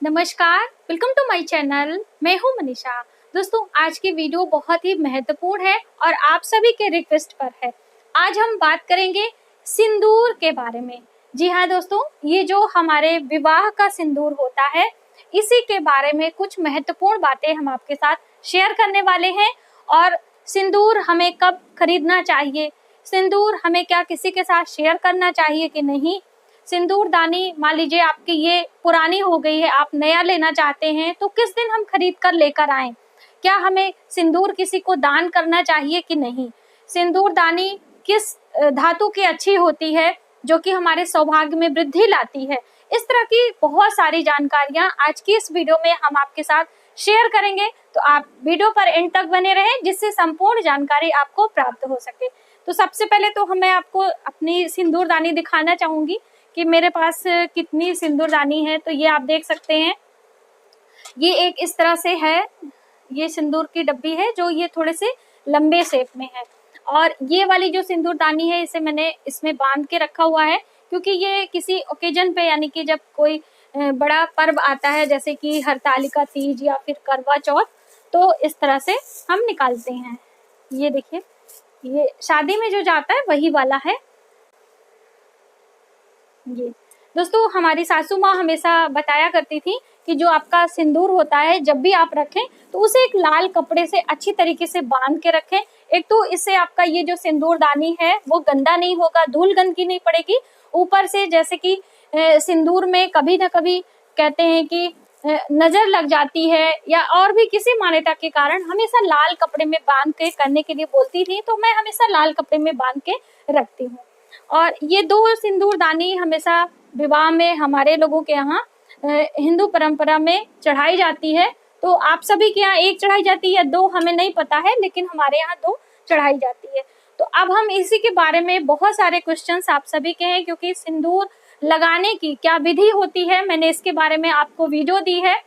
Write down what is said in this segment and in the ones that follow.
नमस्कार, welcome to my channel. मैं हूं मनीषा। दोस्तों, आज की वीडियो बहुत ही महत्वपूर्ण है और आप सभी के रिक्वेस्ट पर है। आज हम बात करेंगे सिंदूर के बारे में। जी हाँ दोस्तों, ये जो हमारे विवाह का सिंदूर होता है, इसी के बारे में कुछ महत्वपूर्ण बातें हम आपके साथ शेयर करने वाले हैं। और सिंदूर हमें कब खरीदना चाहिए, सिंदूर हमें क्या किसी के साथ शेयर करना चाहिए कि नहीं, सिंदूरदानी मान लीजिए आपकी ये पुरानी हो गई है, आप नया लेना चाहते हैं तो किस दिन हम खरीद कर लेकर आएं, क्या हमें सिंदूर किसी को दान करना चाहिए कि नहीं, सिंदूरदानी किस धातु की अच्छी होती है जो कि हमारे सौभाग्य में वृद्धि लाती है। इस तरह की बहुत सारी जानकारियां आज की इस वीडियो में हम आपके साथ शेयर करेंगे, तो आप वीडियो पर एंड तक बने रहें जिससे संपूर्ण जानकारी आपको प्राप्त हो सके। तो सबसे पहले तो मैं आपको अपनी सिंदूरदानी दिखाना चाहूंगी कि मेरे पास कितनी सिंदूरदानी है। तो ये आप देख सकते हैं, ये एक इस तरह से है, ये सिंदूर की डब्बी है जो ये थोड़े से लंबे शेप में है। और ये वाली जो सिंदूरदानी है इसे मैंने इसमें बांध के रखा हुआ है क्योंकि ये किसी ओकेजन पे, यानी कि जब कोई बड़ा पर्व आता है जैसे कि हरतालिका तीज या फिर करवा चौथ, तो इस तरह से हम निकालते हैं। ये देखिए, ये शादी में जो जाता है वही वाला है। ये दोस्तों, हमारी सासू माँ हमेशा बताया करती थी कि जो आपका सिंदूर होता है जब भी आप रखें तो उसे एक लाल कपड़े से अच्छी तरीके से बांध के रखें। एक तो इससे आपका ये जो सिंदूरदानी है वो गंदा नहीं होगा, धूल गंदगी नहीं पड़ेगी। ऊपर से जैसे कि सिंदूर में कभी ना कभी कहते हैं कि नजर लग जाती है या और भी किसी मान्यता के कारण हमेशा लाल कपड़े में बांध के करने के लिए बोलती थी, तो मैं हमेशा लाल कपड़े में बांध के रखती हूँ। और ये दो सिंदूरदानी हमेशा विवाह में हमारे लोगों के यहाँ हिंदू परंपरा में चढ़ाई जाती है। तो आप सभी के यहाँ एक चढ़ाई जाती है या दो हमें नहीं पता है, लेकिन हमारे यहाँ दो चढ़ाई जाती है। तो अब हम इसी के बारे में, बहुत सारे क्वेश्चंस आप सभी के हैं क्योंकि सिंदूर लगाने की क्या विधि होती है, मैंने इसके बारे में आपको वीडियो दी है।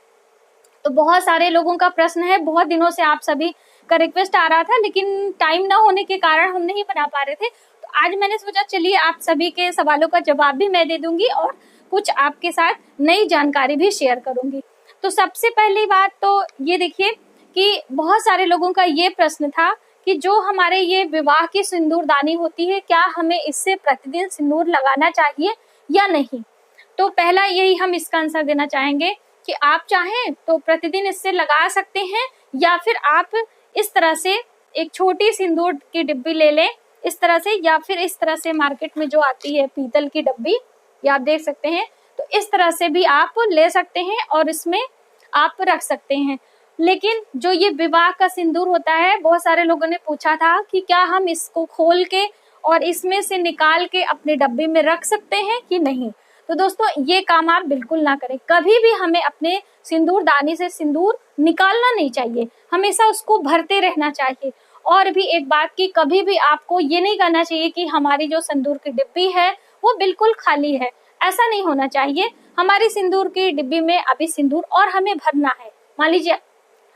तो बहुत सारे लोगों का प्रश्न है, बहुत दिनों से आप सभी का रिक्वेस्ट आ रहा था, लेकिन टाइम ना होने के कारण हम नहीं बना पा रहे थे। तो आज मैंने सोचा चलिए आप सभी के सवालों का जवाब भी मैं दे दूंगी और कुछ आपके साथ नई जानकारी भी शेयर करूंगी। तो सबसे पहली बात तो ये देखिए कि बहुत सारे लोगों का ये प्रश्न था कि जो हमारे ये विवाह की सिंदूरदानी होती है, क्या हमें इससे प्रतिदिन सिंदूर लगाना चाहिए या नहीं। तो पहला यही हम इसका आंसर देना चाहेंगे कि आप चाहें तो प्रतिदिन इससे लगा सकते हैं, या फिर आप इस तरह से एक छोटी सिंदूर की डिब्बी ले लें इस तरह से, या फिर इस तरह से मार्केट में जो आती है पीतल की डब्बी, ये आप देख सकते हैं। तो इस तरह से भी आप ले सकते हैं और इसमें आप रख सकते हैं। लेकिन जो ये विवाह का सिंदूर होता है, बहुत सारे लोगों ने पूछा था कि क्या हम इसको खोल के और इसमें से निकाल के अपने डब्बे में रख सकते हैं कि नहीं। तो दोस्तों, ये काम आप बिल्कुल ना करें। कभी भी हमें अपने सिंदूरदानी से सिंदूर निकालना नहीं चाहिए, हमेशा उसको भरते रहना चाहिए। और भी एक बात कि कभी भी आपको ये नहीं करना चाहिए कि हमारी जो सिंदूर की डिब्बी है वो बिल्कुल खाली है, ऐसा नहीं होना चाहिए। हमारी सिंदूर की डिब्बी में अभी सिंदूर और हमें भरना है। मान लीजिए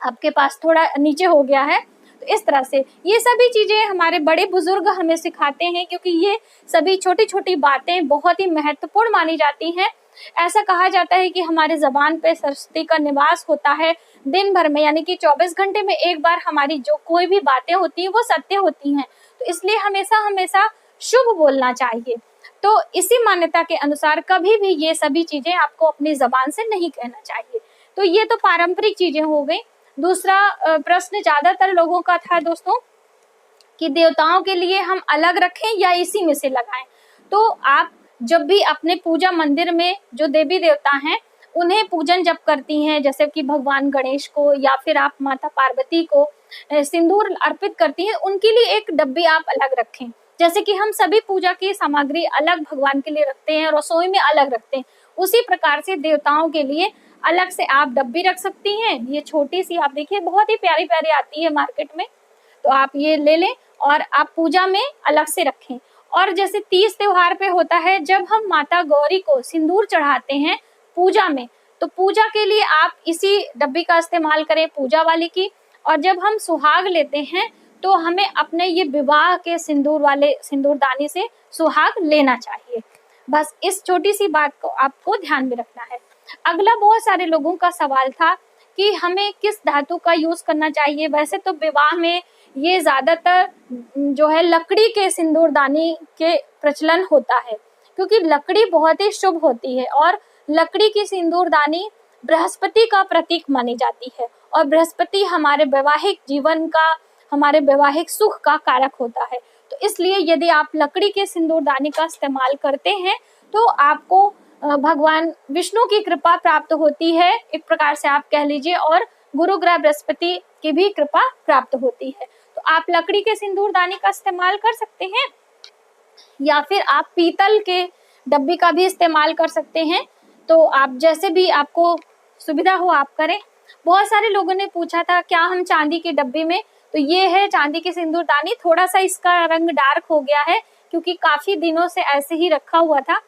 आपके पास थोड़ा नीचे हो गया है, तो इस तरह से ये सभी चीजें हमारे बड़े बुजुर्ग हमें सिखाते हैं क्योंकि ये सभी छोटी छोटी बातें बहुत ही महत्वपूर्ण मानी जाती हैं। ऐसा कहा जाता है कि हमारे जबान पे सरस्वती का निवास होता है दिन भर में, यानी कि 24 घंटे में एक बार हमारी जो कोई भी बातें होती हैं वो सत्य होती हैं। तो इसलिए हमेशा हमेशा शुभ बोलना चाहिए। तो इसी मान्यता के अनुसार कभी भी ये सभी चीजें आपको अपनी जबान से नहीं कहना चाहिए। तो ये तो पारंपरिक चीजें हो गई। दूसरा प्रश्न ज्यादातर लोगों का था दोस्तों कि देवताओं के लिए हम अलग रखें या इसी में से लगाएं। तो आप जब भी अपने पूजा मंदिर में जो देवी देवता हैं उन्हें पूजन जब करती हैं, जैसे कि भगवान गणेश को या फिर आप माता पार्वती को सिंदूर अर्पित करती हैं, उनके लिए एक डब्बी आप अलग रखें। जैसे कि हम सभी पूजा की सामग्री अलग भगवान के लिए रखते हैं, रसोई में अलग रखते हैं, उसी प्रकार से देवताओं के लिए अलग से आप डब्बी रख सकती हैं। ये छोटी सी आप देखिए, बहुत ही प्यारी प्यारी आती है मार्केट में, तो आप ये ले लें और आप पूजा में अलग से रखें। और जैसे तीज त्योहार पे होता है, जब हम माता गौरी को सिंदूर चढ़ाते हैं पूजा में, तो पूजा के लिए आप इसी डब्बी का इस्तेमाल करें, पूजा वाली की। और जब हम सुहाग लेते हैं तो हमें अपने ये विवाह के सिंदूर वाले सिंदूरदानी से सुहाग लेना चाहिए। बस इस छोटी सी बात को आपको ध्यान में रखना है। अगला बहुत सारे लोगों का सवाल था कि हमें किस धातु का यूज करना चाहिए। वैसे तो विवाह में ये ज्यादातर जो है लकड़ी के सिंदूरदानी के प्रचलन होता है, क्योंकि लकड़ी बहुत ही शुभ होती है और लकड़ी की सिंदूरदानी बृहस्पति का प्रतीक मानी जाती है और बृहस्पति हमारे वैवाहिक जीवन का, हमारे वैवाहिक सुख का कारक होता है। तो इसलिए यदि आप लकड़ी के सिंदूरदानी का इस्तेमाल करते हैं तो आपको भगवान विष्णु की कृपा प्राप्त होती है, एक प्रकार से आप कह लीजिए, और गुरु ग्रह बृहस्पति की भी कृपा प्राप्त होती है। तो आप लकड़ी के सिंदूरदानी का इस्तेमाल कर सकते हैं या फिर आप पीतल के डब्बी का भी इस्तेमाल कर सकते हैं। तो आप जैसे भी आपको सुविधा हो आप करें। बहुत सारे लोगों ने पूछा था क्या हम चांदी की डब्बी में, तो ये है चांदी की सिंदूरदानी। थोड़ा सा इसका रंग डार्क हो गया है क्योंकि काफी दिनों से ऐसे ही रखा हुआ था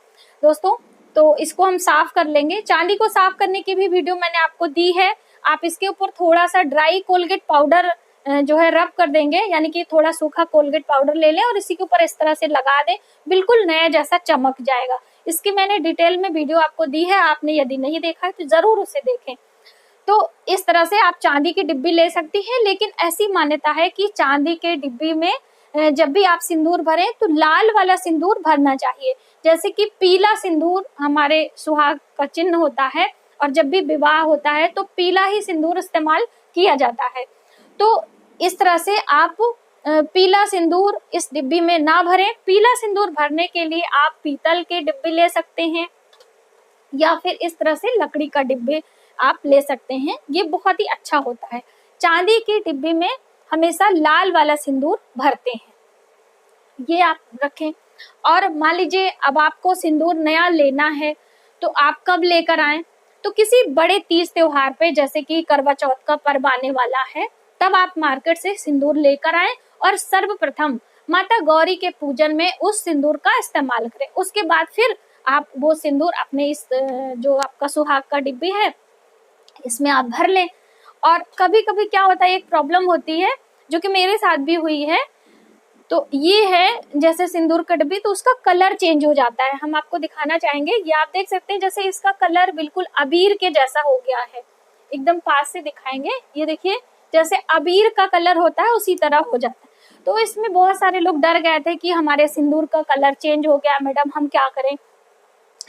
दोस्तों, तो इसको हम साफ कर लेंगे। चांदी को साफ करने की भी वीडियो मैंने आपको दी है। आप इसके ऊपर थोड़ा सा ड्राई कोलगेट पाउडर जो है रब कर देंगे, यानी कि थोड़ा सूखा कोलगेट पाउडर ले लें और इसी के ऊपर इस तरह से लगा दें, बिल्कुल नया जैसा चमक जाएगा। इसकी मैंने डिटेल में वीडियो आपको दी है, आपने यदि नहीं देखा है तो जरूर उसे देखें। तो इस तरह से आप चांदी की डिब्बी ले सकती हैं, लेकिन ऐसी मान्यता है कि चांदी के डिब्बी में जब भी आप सिंदूर भरें तो लाल वाला सिंदूर भरना चाहिए। जैसे कि पीला सिंदूर हमारे सुहाग का चिन्ह होता है और जब भी विवाह होता है तो पीला ही सिंदूर इस्तेमाल किया जाता है। तो इस तरह से आप पीला सिंदूर इस डिब्बी में ना भरें। पीला सिंदूर भरने के लिए आप पीतल के डिब्बे ले सकते हैं या फिर इस तरह से लकड़ी का डिब्बे आप ले सकते हैं, ये बहुत ही अच्छा होता है। चांदी की डिब्बी में हमेशा लाल वाला सिंदूर भरते हैं, ये आप रखें। और मान लीजिए अब आपको सिंदूर नया लेना है तो आप कब लेकर आएं, तो किसी बड़े तीज त्योहार पे, जैसे कि करवा चौथ का पर्व आने वाला है, तब आप मार्केट से सिंदूर लेकर आएं और सर्वप्रथम माता गौरी के पूजन में उस सिंदूर का इस्तेमाल करें। उसके बाद फिर आप वो सिंदूर अपने इस जो आपका सुहाग का डिब्बी है इसमें आप भर लें। और कभी कभी क्या होता है, एक प्रॉब्लम होती है जो कि मेरे साथ भी हुई है, तो ये है जैसे सिंदूर का डिब्बी, तो उसका कलर चेंज हो जाता है। हम आपको दिखाना चाहेंगे, ये आप देख सकते हैं जैसे इसका कलर बिल्कुल अबीर के जैसा हो गया है। एकदम पास से दिखाएंगे, ये देखिए जैसे अबीर का कलर होता है उसी तरह हो जाता है। तो इसमें बहुत सारे लोग डर गए थे कि हमारे सिंदूर का कलर चेंज हो गया, मैडम हम क्या करें,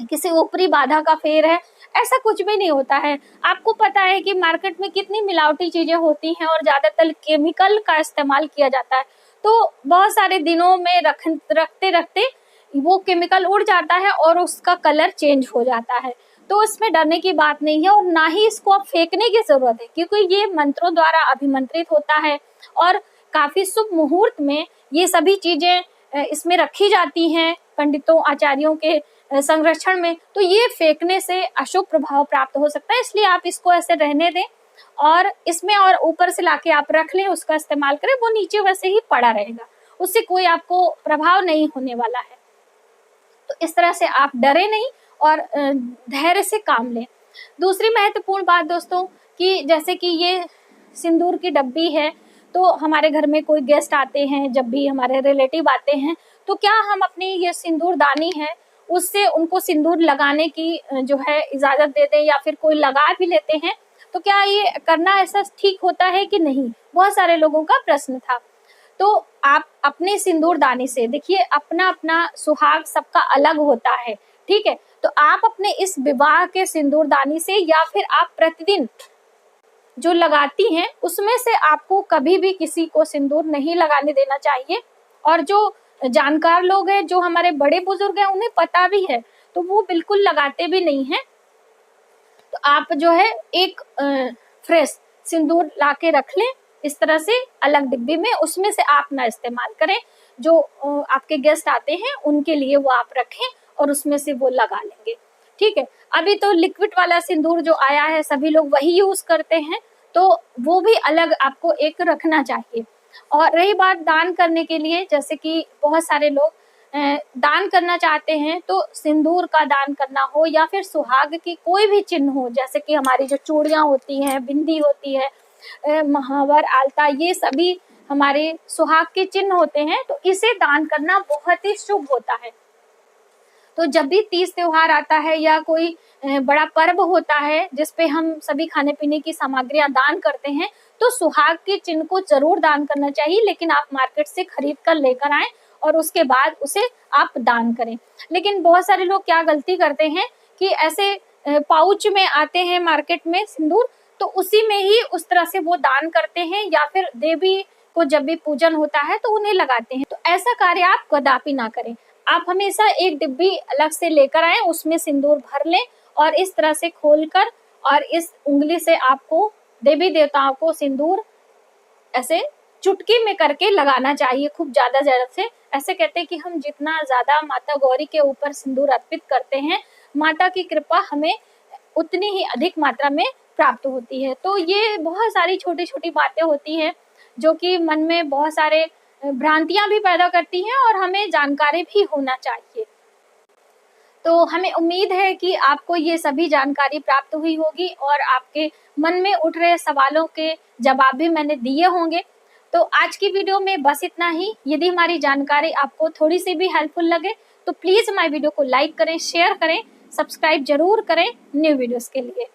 किसी ऊपरी बाधा का फेर है। ऐसा कुछ भी नहीं होता है। आपको पता है कि मार्केट में कितनी मिलावटी चीजें होती हैं और ज्यादातर केमिकल का इस्तेमाल किया जाता है, तो बहुत सारे दिनों में रखते रखते वो केमिकल उड़ जाता है और उसका कलर चेंज हो जाता है। तो इसमें डरने की बात नहीं है और ना ही इसको अब फेंकने की जरूरत है, क्योंकि ये मंत्रों द्वारा अभिमंत्रित होता है और काफी शुभ मुहूर्त में ये सभी चीजें इसमें रखी जाती हैं पंडितों आचार्यों के संरक्षण में। तो ये फेंकने से अशुभ प्रभाव प्राप्त हो सकता है, इसलिए आप इसको ऐसे रहने दें और इसमें और ऊपर से लाके आप रख लें, उसका इस्तेमाल करें, वो नीचे वैसे ही पड़ा रहेगा, उससे कोई आपको प्रभाव नहीं होने वाला है। तो इस तरह से आप डरे नहीं और धैर्य से काम लें। दूसरी महत्वपूर्ण बात दोस्तों कि जैसे कि ये सिंदूर की डब्बी है, तो हमारे घर में कोई गेस्ट आते हैं, जब भी हमारे रिलेटिव आते हैं, तो क्या हम अपनी ये सिंदूरदानी है उससे उनको सिंदूर लगाने की जो है इजाजत दे दें या फिर कोई लगा भी लेते हैं, तो क्या ये करना ऐसा ठीक होता है कि नहीं, बहुत सारे लोगों का प्रश्न था। तो आप अपने सिंदूरदानी से, देखिए अपना अपना सुहाग सबका अलग होता है, ठीक है, तो आप अपने इस विवाह के सिंदूरदानी से या फिर आप प्रतिदिन जो लगाती हैं उसमें से आपको कभी भी किसी को सिंदूर नहीं लगाने देना चाहिए। और जो जानकार लोग हैं, जो हमारे बड़े बुजुर्ग हैं, उन्हें पता भी है तो वो बिल्कुल लगाते भी नहीं हैं। तो आप जो है एक फ्रेश सिंदूर लाके रख लें इस तरह से अलग डिब्बी में, उसमें से आप ना इस्तेमाल करें। जो आपके गेस्ट आते हैं उनके लिए वो आप रखें और उसमें से वो लगा लेंगे, ठीक है। अभी तो लिक्विड वाला सिंदूर जो आया है सभी लोग वही यूज करते हैं, तो वो भी अलग आपको एक रखना चाहिए। और रही बात दान करने के लिए, जैसे कि बहुत सारे लोग दान करना चाहते हैं, तो सिंदूर का दान करना हो या फिर सुहाग की कोई भी चिन्ह हो, जैसे कि हमारी जो चूड़ियां होती हैं, बिंदी होती है, महावर, आलता, ये सभी हमारे सुहाग के चिन्ह होते हैं, तो इसे दान करना बहुत ही शुभ होता है। तो जब भी तीज त्योहार आता है या कोई बड़ा पर्व होता है जिसपे हम सभी खाने पीने की सामग्रियां दान करते हैं, तो सुहाग के चिन्ह को जरूर दान करना चाहिए, लेकिन आप मार्केट से खरीद कर लेकर आएं और उसके बाद उसे आप दान करें। लेकिन बहुत सारे लोग क्या गलती करते हैं कि ऐसे पाउच में आते हैं मार्केट में सिंदूर, तो उसी में ही उस तरह से वो दान करते हैं, या फिर देवी को जब भी पूजन होता है तो उन्हें लगाते हैं। तो ऐसा कार्य आप कदापि ना करें। आप हमेशा एक डिब्बी अलग से लेकर आए, उसमें सिंदूर भर लें और इस तरह से खोलकर और इस उंगली से आपको देवी देवताओं को सिंदूर ऐसे चुटकी में करके लगाना चाहिए, खूब ज्यादा से। ऐसे कहते हैं कि हम जितना ज्यादा माता गौरी के ऊपर सिंदूर अर्पित करते हैं, माता की कृपा हमें उतनी ही अधिक मात्रा में प्राप्त होती है। तो ये बहुत सारी छोटी छोटी बातें होती हैं जो कि मन में बहुत सारे भ्रांतियां भी पैदा करती हैं और हमें जानकारी भी होना चाहिए। तो हमें उम्मीद है कि आपको ये सभी जानकारी प्राप्त हुई होगी और आपके मन में उठ रहे सवालों के जवाब भी मैंने दिए होंगे। तो आज की वीडियो में बस इतना ही। यदि हमारी जानकारी आपको थोड़ी सी भी हेल्पफुल लगे तो प्लीज हमारी वीडियो को लाइक करें, शेयर करें, सब्सक्राइब जरूर करें न्यू वीडियोस के लिए।